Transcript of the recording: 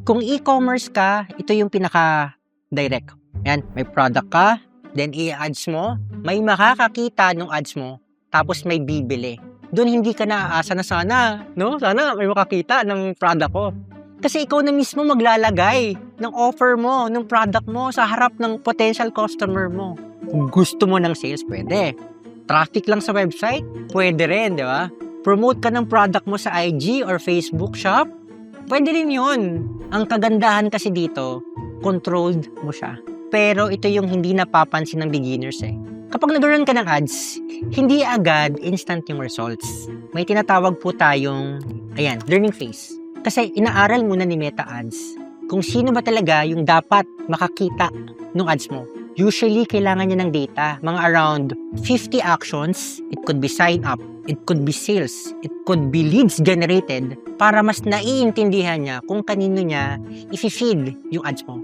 Kung e-commerce ka, ito yung pinaka-direct. Yan, may product ka, then i-ads mo, may makakakita ng ads mo, tapos may bibili. Doon hindi ka naaasa na sana may makakita ng product ko. Kasi ikaw na mismo maglalagay ng offer mo, ng product mo sa harap ng potential customer mo. Kung gusto mo ng sales, pwede. Traffic lang sa website, pwede rin, di ba? Promote ka ng product mo sa IG or Facebook shop, pwede rin yun. Ang kagandahan kasi dito, controlled mo siya. Pero ito yung hindi napapansin ng beginners eh. Kapag nag-run ka ng ads, hindi agad instant yung results. May tinatawag po tayong, learning phase. Kasi inaaral muna ni Meta Ads kung sino ba talaga yung dapat makakita ng ads mo. Usually, kailangan niya ng data. Mga around 50 actions. It could be sign up. It could be sales. It could be leads generated para mas naiintindihan niya kung kanino niya i-feed yung ads mo.